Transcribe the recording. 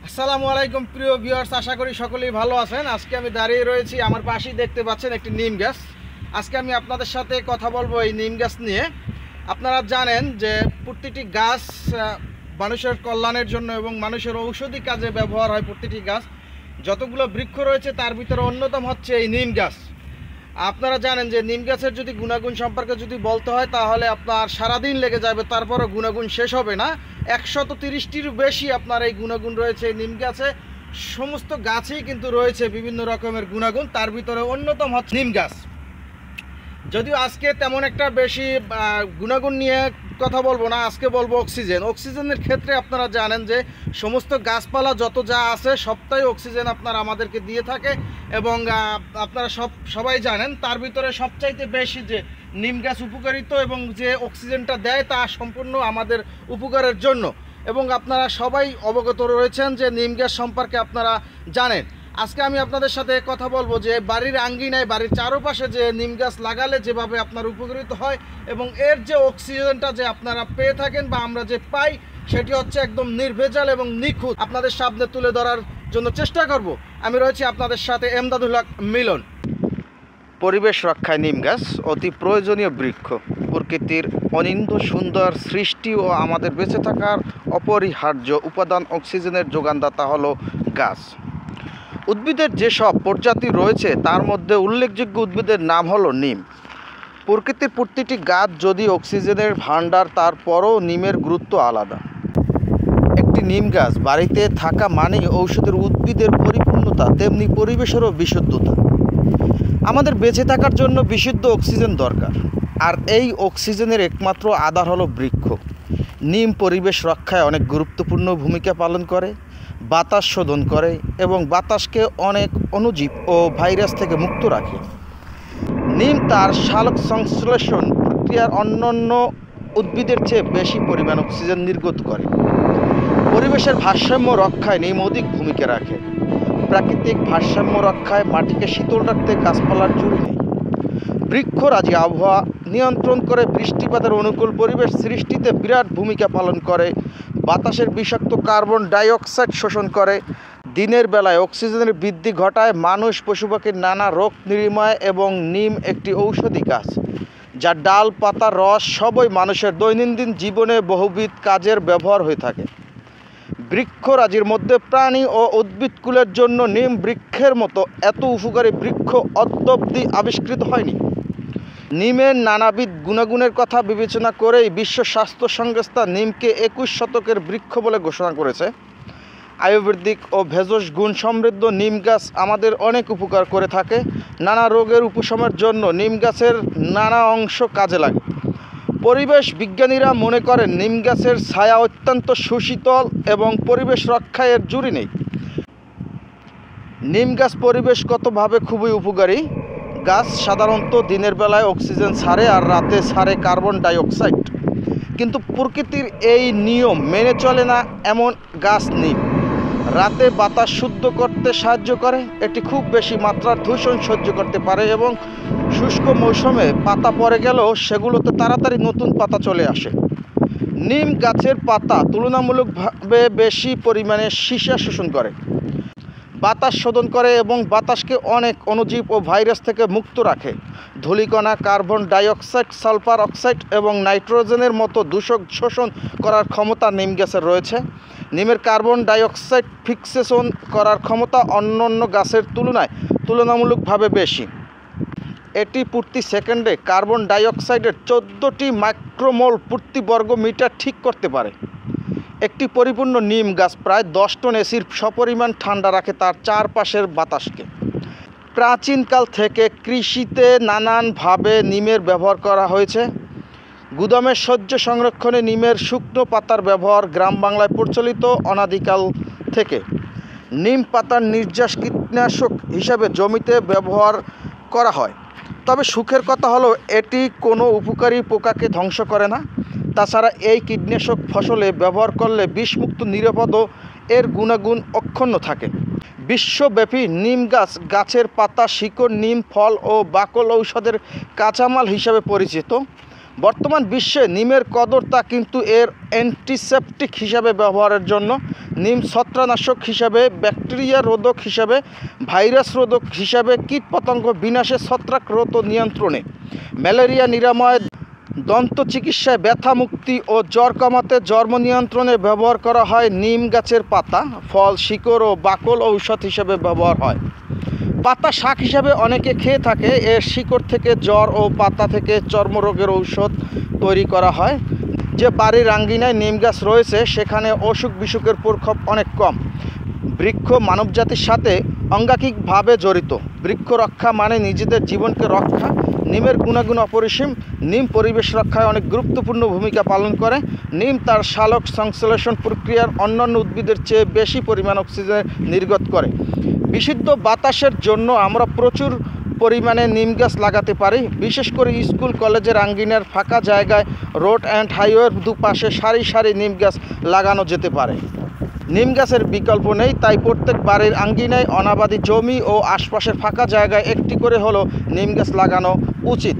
আসসালামু আলাইকুম প্রিয় ভিউয়ার্স, আশা করি সকলেই ভালো আছেন। আজকে আমি দাঁড়িয়ে রয়েছি, আমার পাশেই দেখতে পাচ্ছেন একটি নিম গাছ। আজকে আমি আপনাদের সাথে কথা বলবো এই নিম গাছ নিয়ে। আপনারা জানেন যে প্রতিটি গাছ মানুষের কল্যাণের জন্য এবং মানুষের ঔষধি কাজে ব্যবহার হয়। প্রতিটি গাছ, যতগুলো বৃক্ষ রয়েছে তার ভিতরে অন্যতম হচ্ছে এই নিম গাছ। আপনারা জানেন যে নিম গাছের যদি গুণাগুণ সম্পর্কে যদি বলতে হয় তাহলে আপনার সারাদিন লেগে যাবে, তারপরও গুণাগুণ শেষ হবে না। 130টির বেশি আপনার এই গুণাগুণ রয়েছে এই নিম গাছে। সমস্ত গাছেই কিন্তু রয়েছে বিভিন্ন রকমের গুণাগুণ, তার ভিতরে অন্যতম হচ্ছে নিম গাছ। যদিও আজকে তেমন একটা বেশি গুণাগুণ নিয়ে কথা বলবো না, আজকে বলবো অক্সিজেনের ক্ষেত্রে আপনারা জানেন যে সমস্ত গাছপালা যত যা আছে সবটাই অক্সিজেন আপনারা আমাদেরকে দিয়ে থাকে। এবং আপনারা সবাই জানেন তার ভিতরে সবচাইতে বেশি যে নিম গাছ উপকারিত এবং যে অক্সিজেনটা দেয় তা সম্পূর্ণ আমাদের উপকারের জন্য। এবং আপনারা সবাই অবগত রয়েছেন যে নিম গাছ সম্পর্কে আপনারা জানেন। আজকে আমি আপনাদের সাথে কথা বলবো যে বাড়ির আঙ্গিনায়, বাড়ির চারপাশে যে নিম গাছ লাগালে যেভাবে আপনার উপকৃত হয় এবং এর যে অক্সিজেনটা যে আপনারা পেয়ে থাকেন বা আমরা যে পাই সেটি হচ্ছে একদম নির্ভেজাল এবং নিখুঁত। আপনাদের সামনে তুলে ধরার জন্য চেষ্টা করব। আমি রয়েছি আপনাদের সাথে এমদাদুল হক মিলন। পরিবেশ রক্ষায় নিম গাছ অতি প্রয়োজনীয় বৃক্ষ। প্রকৃতির অনিন্দ সুন্দর সৃষ্টি ও আমাদের বেঁচে থাকার অপরিহার্য উপাদান অক্সিজেনের যোগানদাতা হলো গাছ। উদ্ভিদের যেসব প্রজাতি রয়েছে তার মধ্যে উল্লেখযোগ্য উদ্ভিদের নাম হলো নিম। প্রকৃতির প্রতিটি গাছ যদি অক্সিজেনের ভাণ্ডার, তারপরও নিমের গুরুত্ব আলাদা। একটি নিম গাছ বাড়িতে থাকা মানেই ঔষধের উদ্ভিদের পরিপূর্ণতা, তেমনি পরিবেশেরও বিশুদ্ধতা। আমাদের বেঁচে থাকার জন্য বিশুদ্ধ অক্সিজেন দরকার, আর এই অক্সিজেনের একমাত্র আধার হলো বৃক্ষ। নিম পরিবেশ রক্ষায় অনেক গুরুত্বপূর্ণ ভূমিকা পালন করে, বাতাস শোধন করে এবং বাতাসকে অনেক অণুজীব ও ভাইরাস থেকে মুক্ত রাখে। নিম তার সালোক সংশ্লেষণ প্রক্রিয়ার অন্যান্য উদ্ভিদের চেয়ে বেশি পরিমাণ অক্সিজেন নির্গত করে। পরিবেশের ভারসাম্য রক্ষায় নিম অধিক ভূমিকা রাখে। প্রাকৃতিক ভারসাম্য রক্ষায় মাটিকে শীতল রাখতে গাছপালার জুড়ি নেই। বৃক্ষরাজি আবহাওয়া নিয়ন্ত্রণ করে, বৃষ্টিপাতের অনুকূল পরিবেশ সৃষ্টিতে বিরাট ভূমিকা পালন করে, বাতাসের বিষাক্ত কার্বন ডাইঅক্সাইড শোষণ করে, দিনের বেলায় অক্সিজেনের বৃদ্ধি ঘটায়, মানুষ পশুপাখির নানা রোগ নিরাময়। এবং নিম একটি ঔষধি গাছ যার ডাল, পাতা, রস সবই মানুষের দৈনন্দিন জীবনে বহুবিধ কাজের ব্যবহার হয়ে থাকে। বৃক্ষরাজির মধ্যে প্রাণী ও উদ্ভিদকুলের জন্য নিম বৃক্ষের মতো এত উপকারী বৃক্ষ অদ্যাবধি আবিষ্কৃত হয়নি। নিমের নানাবিধ গুণাগুণের কথা বিবেচনা করেই বিশ্ব স্বাস্থ্য সংস্থা নিমকে 21 শতকের বৃক্ষ বলে ঘোষণা করেছে। আয়ুর্বেদিক ও ভেষজ গুণ সমৃদ্ধ নিম গাছ আমাদের অনেক উপকার করে থাকে। নানা রোগের উপশমের জন্য নিম গাছের নানা অংশ কাজে লাগে। পরিবেশ বিজ্ঞানীরা মনে করেন নিম গাছের ছায়া অত্যন্ত সুশীতল এবং পরিবেশ রক্ষায় এর জুড়ি নেই। নিম গাছ পরিবেশগতভাবে খুবই উপকারী গাছ। সাধারণত দিনের বেলায় অক্সিজেন ছাড়ে আর রাতে ছাড়ে কার্বন ডাইঅক্সাইড, কিন্তু প্রকৃতির এই নিয়ম মেনে চলে না এমন গাছ নিম। রাতে বাতাস শুদ্ধ করতে সাহায্য করে, এটি খুব বেশি মাত্রার দূষণ সহ্য করতে পারে এবং শুষ্ক মৌসুমে পাতা পড়ে গেলেও সেগুলোতে তাড়াতাড়ি নতুন পাতা চলে আসে। নিম গাছের পাতা তুলনামূলকভাবে বেশি পরিমাণে সীসা শোষণ করে, বাতাস শোধন করে এবং বাতাসকে অনেক অণুজীব ও ভাইরাস থেকে মুক্ত রাখে। ধূলিকণা, কার্বন ডাইঅক্সাইড, সালফার অক্সাইড এবং নাইট্রোজেনের মতো দূষক শোষণ করার ক্ষমতা নিম গাছের রয়েছে। নিমের কার্বন ডাইঅক্সাইড ফিক্সেশন করার ক্ষমতা অন্যান্য গাছের তুলনায় তুলনামূলকভাবে বেশি। এটি প্রতি সেকেন্ডে কার্বন ডাইঅক্সাইডের 14টি মাইক্রোমোল প্রতি বর্গ মিটার ঠিক করতে পারে। একটি পরিপূর্ণ নিম গাছ প্রায় 10 টন এসির সপরিমাণ ঠান্ডা রাখে তার চারপাশের বাতাসকে। প্রাচীনকাল থেকে কৃষিতে নানানভাবে নিমের ব্যবহার করা হয়েছে। গুদামের শস্য সংরক্ষণে নিমের শুকনো পাতার ব্যবহার গ্রাম বাংলায় প্রচলিত অনাদিকাল থেকে। নিম পাতার নির্যাস কীটনাশক হিসাবে জমিতে ব্যবহার করা হয়। তবে সুখের কথা হলো এটি কোনো উপকারী পোকাকে ধ্বংস করে না। তাছাড়া এই কীটনাশক ফসলে ব্যবহার করলে বিষমুক্ত, নিরাপদ ও এর গুণাগুণ অক্ষুণ্ণ থাকে। বিশ্বব্যাপী নিম গাছের পাতা, শিকড়, নিম ফল ও বাকল ঔষধের কাঁচামাল হিসাবে পরিচিত। বর্তমান বিশ্বে নিমের কদর তা কিন্তু এর অ্যান্টিসেপটিক হিসাবে ব্যবহারের জন্য, নিম ছত্রাকনাশক হিসাবে, ব্যাকটেরিয়া রোধক হিসাবে, ভাইরাস রোধক হিসাবে, কীটপতঙ্গ বিনাশে, ছত্রাক রোধ ও নিয়ন্ত্রণে, ম্যালেরিয়া নিরাময়, দন্ত চিকিৎসায়, ব্যথা মুক্তি ও জ্বর কমাতে, জন্ম নিয়ন্ত্রণে ব্যবহার করা হয়। নিম গাছের পাতা, ফল, শিকড় ও বাকল ঔষধ হিসেবে ব্যবহার হয়। পাতা শাক হিসাবে অনেকে খেয়ে থাকে। এর শিকড় থেকে জ্বর ও পাতা থেকে চর্মরোগের ঔষধ তৈরি করা হয়। যে বাড়ির আঙ্গিনায় নিম গাছ রয়েছে সেখানে অসুখ বিসুখের প্রকোপ অনেক কম। বৃক্ষ মানবজাতির সাথে অঙ্গাঙ্গিকভাবে জড়িত। বৃক্ষ রক্ষা মানে নিজেদের জীবনকে রক্ষা। নিমের গুণাগুণ অপরিসীম। নিম পরিবেশ রক্ষায় অনেক গুরুত্বপূর্ণ ভূমিকা পালন করে। নিম তার সালোক সংশ্লেষণ প্রক্রিয়ার অন্যান্য উদ্ভিদের চেয়ে বেশি পরিমাণ অক্সিজেন নির্গত করে। বিশুদ্ধ বাতাসের জন্য আমরা প্রচুর পরিমাণে নিম গাছ লাগাতে পারি। বিশেষ করে স্কুল কলেজের আঙ্গিনার ফাঁকা জায়গায়, রোড অ্যান্ড হাইওয়ের দুপাশে সারি সারি নিম গাছ লাগানো যেতে পারে। নিম গাছের বিকল্প নেই, তাই প্রত্যেক বাড়ির আঙ্গিনায়, অনাবাদি জমি ও আশপাশের ফাঁকা জায়গায় একটি করে হলো নিম গাছ লাগানো উচিত।